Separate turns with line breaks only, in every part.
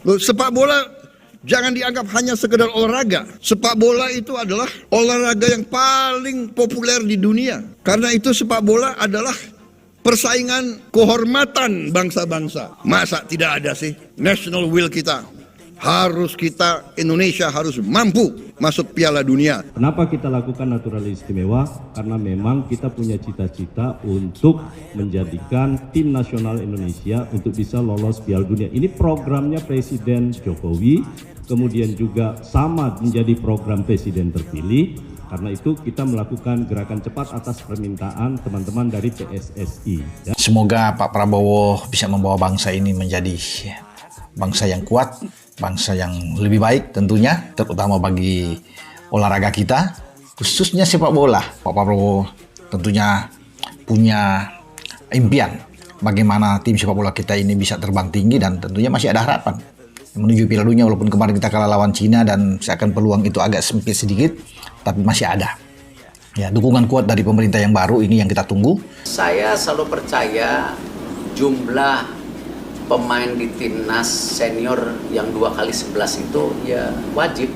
Loh, sepak bola jangan dianggap hanya sekedar olahraga. Sepak bola itu adalah olahraga yang paling populer di dunia. Karena itu sepak bola adalah persaingan kehormatan bangsa-bangsa. Masa tidak ada sih national will kita? Indonesia harus mampu masuk Piala Dunia.
Kenapa kita lakukan naturalisasi istimewa? Karena memang kita punya cita-cita untuk menjadikan tim nasional Indonesia untuk bisa lolos Piala Dunia. Ini programnya Presiden Jokowi, kemudian juga sama menjadi program Presiden terpilih. Karena itu kita melakukan gerakan cepat atas permintaan teman-teman dari PSSI. Ya.
Semoga Pak Prabowo bisa membawa bangsa ini menjadi bangsa yang kuat, bangsa yang lebih baik tentunya, terutama bagi olahraga kita, khususnya sepak bola. Pak Prabowo tentunya punya impian bagaimana tim sepak bola kita ini bisa terbang tinggi, dan tentunya masih ada harapan menuju Piala Dunia. Walaupun kemarin kita kalah lawan Cina dan seakan peluang itu agak sempit sedikit, tapi masih ada. Ya, dukungan kuat dari pemerintah yang baru ini yang kita tunggu.
Saya selalu percaya jumlah pemain di timnas senior yang 2x11 itu ya wajib.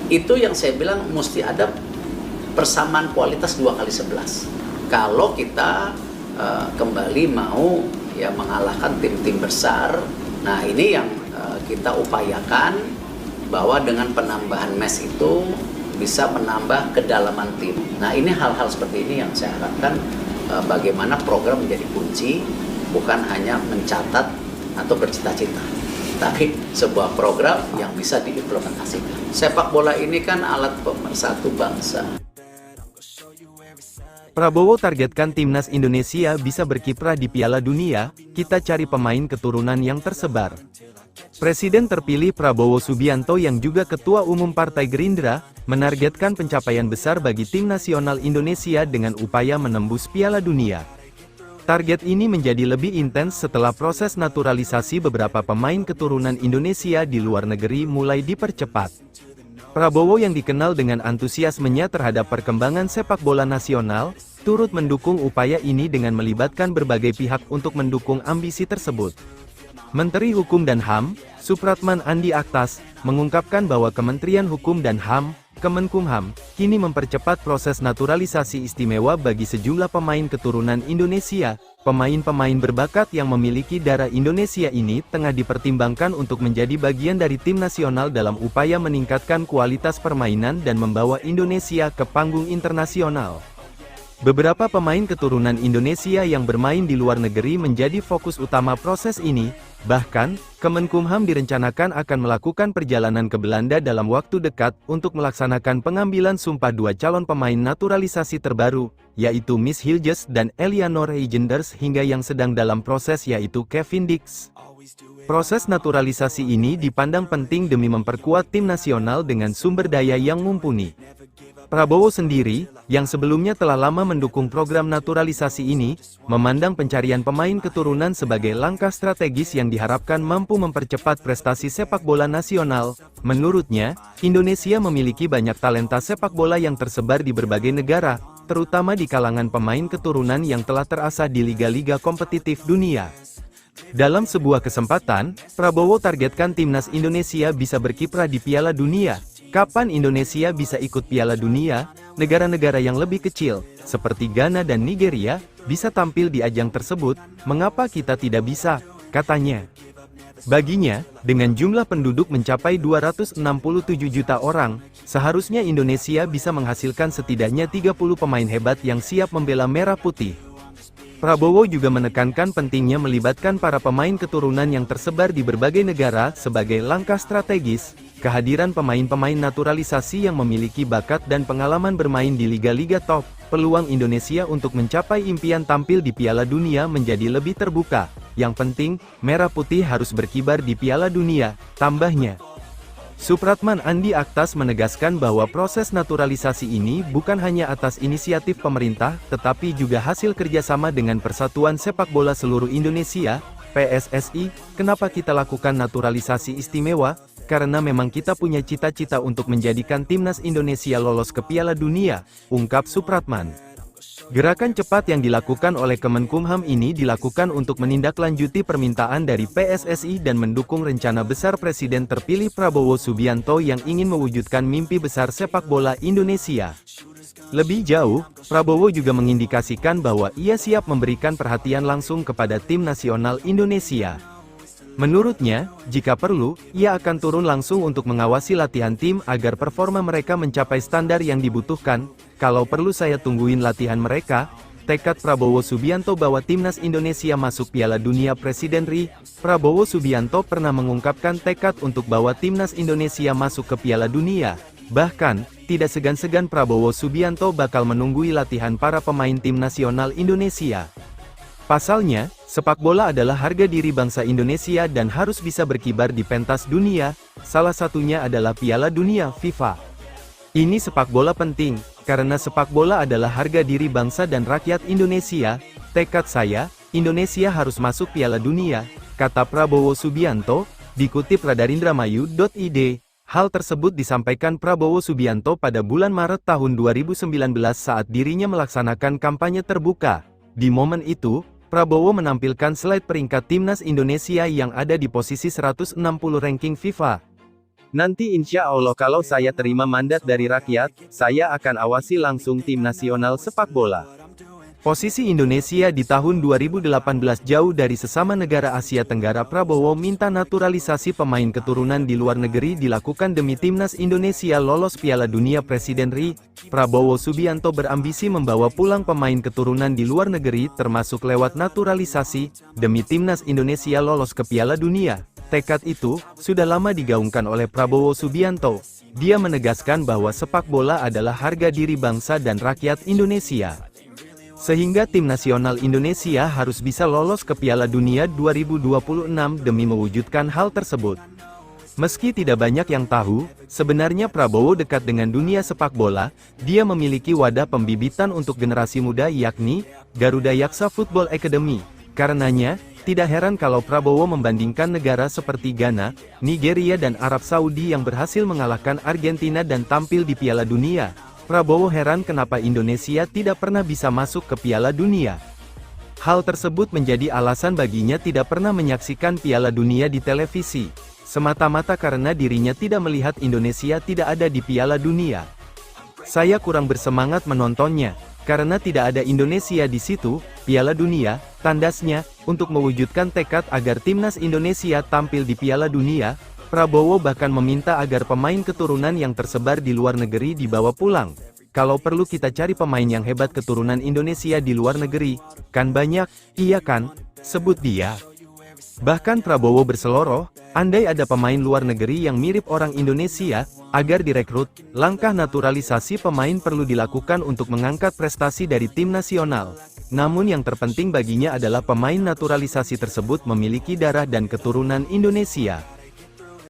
Itu yang saya bilang mesti ada persamaan kualitas 2x11. Kalau kita kembali mau ya mengalahkan tim-tim besar, nah ini yang kita upayakan bahwa dengan penambahan match itu bisa menambah kedalaman tim. Nah ini hal-hal seperti ini yang saya harapkan bagaimana program menjadi kunci, bukan hanya mencatat atau bercita-cita, tapi sebuah program yang bisa diimplementasikan. Sepak bola ini kan alat pemersatu bangsa.
Prabowo targetkan timnas Indonesia bisa berkiprah di Piala Dunia, kita cari pemain keturunan yang tersebar. Presiden terpilih Prabowo Subianto yang juga Ketua Umum Partai Gerindra, menargetkan pencapaian besar bagi tim nasional Indonesia dengan upaya menembus Piala Dunia. Target ini menjadi lebih intens setelah proses naturalisasi beberapa pemain keturunan Indonesia di luar negeri mulai dipercepat. Prabowo yang dikenal dengan antusiasmenya terhadap perkembangan sepak bola nasional, turut mendukung upaya ini dengan melibatkan berbagai pihak untuk mendukung ambisi tersebut. Menteri Hukum dan HAM, Supratman Andi Aktas, mengungkapkan bahwa Kementerian Hukum dan HAM, Kemenkumham, kini mempercepat proses naturalisasi istimewa bagi sejumlah pemain keturunan Indonesia. Pemain-pemain berbakat yang memiliki darah Indonesia ini tengah dipertimbangkan untuk menjadi bagian dari tim nasional dalam upaya meningkatkan kualitas permainan dan membawa Indonesia ke panggung internasional. Beberapa pemain keturunan Indonesia yang bermain di luar negeri menjadi fokus utama proses ini. Bahkan, Kemenkumham direncanakan akan melakukan perjalanan ke Belanda dalam waktu dekat untuk melaksanakan pengambilan sumpah dua calon pemain naturalisasi terbaru, yaitu Miss Hilges dan Eleanor Heigenders, hingga yang sedang dalam proses yaitu Kevin Dix. Proses naturalisasi ini dipandang penting demi memperkuat tim nasional dengan sumber daya yang mumpuni. Prabowo sendiri, yang sebelumnya telah lama mendukung program naturalisasi ini, memandang pencarian pemain keturunan sebagai langkah strategis yang diharapkan mampu mempercepat prestasi sepak bola nasional. Menurutnya, Indonesia memiliki banyak talenta sepak bola yang tersebar di berbagai negara, terutama di kalangan pemain keturunan yang telah terasah di liga-liga kompetitif dunia. Dalam sebuah kesempatan, Prabowo targetkan timnas Indonesia bisa berkiprah di Piala Dunia. Kapan Indonesia bisa ikut Piala Dunia? Negara-negara yang lebih kecil, seperti Ghana dan Nigeria, bisa tampil di ajang tersebut, mengapa kita tidak bisa? Katanya. Baginya, dengan jumlah penduduk mencapai 267 juta orang, seharusnya Indonesia bisa menghasilkan setidaknya 30 pemain hebat yang siap membela merah putih. Prabowo juga menekankan pentingnya melibatkan para pemain keturunan yang tersebar di berbagai negara sebagai langkah strategis. Kehadiran pemain-pemain naturalisasi yang memiliki bakat dan pengalaman bermain di liga-liga top, peluang Indonesia untuk mencapai impian tampil di Piala Dunia menjadi lebih terbuka. Yang penting, merah putih harus berkibar di Piala Dunia, tambahnya. Supratman Andi Aktas menegaskan bahwa proses naturalisasi ini bukan hanya atas inisiatif pemerintah, tetapi juga hasil kerjasama dengan Persatuan Sepak Bola Seluruh Indonesia, PSSI. Kenapa kita lakukan naturalisasi istimewa? Karena memang kita punya cita-cita untuk menjadikan timnas Indonesia lolos ke Piala Dunia, ungkap Supratman. Gerakan cepat yang dilakukan oleh Kemenkumham ini dilakukan untuk menindaklanjuti permintaan dari PSSI dan mendukung rencana besar Presiden terpilih Prabowo Subianto yang ingin mewujudkan mimpi besar sepak bola Indonesia. Lebih jauh, Prabowo juga mengindikasikan bahwa ia siap memberikan perhatian langsung kepada tim nasional Indonesia. Menurutnya, jika perlu, ia akan turun langsung untuk mengawasi latihan tim agar performa mereka mencapai standar yang dibutuhkan. Kalau perlu saya tungguin latihan mereka. Tekad Prabowo Subianto bawa timnas Indonesia masuk Piala Dunia. Presiden RI, Prabowo Subianto pernah mengungkapkan tekad untuk bawa timnas Indonesia masuk ke Piala Dunia. Bahkan, tidak segan-segan Prabowo Subianto bakal menunggui latihan para pemain tim nasional Indonesia. Pasalnya, sepak bola adalah harga diri bangsa Indonesia dan harus bisa berkibar di pentas dunia, salah satunya adalah Piala Dunia FIFA. Ini sepak bola penting, karena sepak bola adalah harga diri bangsa dan rakyat Indonesia. Tekad saya, Indonesia harus masuk Piala Dunia, kata Prabowo Subianto, dikutip radarindramayu.id. Hal tersebut disampaikan Prabowo Subianto pada bulan Maret tahun 2019 saat dirinya melaksanakan kampanye terbuka. Di momen itu, Prabowo menampilkan slide peringkat timnas Indonesia yang ada di posisi 160 ranking FIFA. Nanti insya Allah kalau saya terima mandat dari rakyat, saya akan awasi langsung tim nasional sepak bola. Posisi Indonesia di tahun 2018 jauh dari sesama negara Asia Tenggara. Prabowo minta naturalisasi pemain keturunan di luar negeri dilakukan demi timnas Indonesia lolos Piala Dunia. Presiden RI, Prabowo Subianto berambisi membawa pulang pemain keturunan di luar negeri termasuk lewat naturalisasi, demi timnas Indonesia lolos ke Piala Dunia. Tekad itu, sudah lama digaungkan oleh Prabowo Subianto. Dia menegaskan bahwa sepak bola adalah harga diri bangsa dan rakyat Indonesia. Sehingga tim nasional Indonesia harus bisa lolos ke Piala Dunia 2026 demi mewujudkan hal tersebut. Meski tidak banyak yang tahu, sebenarnya Prabowo dekat dengan dunia sepak bola. Dia memiliki wadah pembibitan untuk generasi muda yakni Garuda Yaksa Football Academy. Karenanya, tidak heran kalau Prabowo membandingkan negara seperti Ghana, Nigeria dan Arab Saudi yang berhasil mengalahkan Argentina dan tampil di Piala Dunia. Prabowo heran kenapa Indonesia tidak pernah bisa masuk ke Piala Dunia. Hal tersebut menjadi alasan baginya tidak pernah menyaksikan Piala Dunia di televisi. Semata-mata karena dirinya tidak melihat Indonesia tidak ada di Piala Dunia. Saya kurang bersemangat menontonnya, karena tidak ada Indonesia di situ. Piala Dunia, tandasnya, untuk mewujudkan tekad agar timnas Indonesia tampil di Piala Dunia. Prabowo bahkan meminta agar pemain keturunan yang tersebar di luar negeri dibawa pulang. Kalau perlu kita cari pemain yang hebat keturunan Indonesia di luar negeri, kan banyak, iya kan? Sebut dia. Bahkan Prabowo berseloroh, andai ada pemain luar negeri yang mirip orang Indonesia, agar direkrut, langkah naturalisasi pemain perlu dilakukan untuk mengangkat prestasi dari tim nasional. Namun yang terpenting baginya adalah pemain naturalisasi tersebut memiliki darah dan keturunan Indonesia.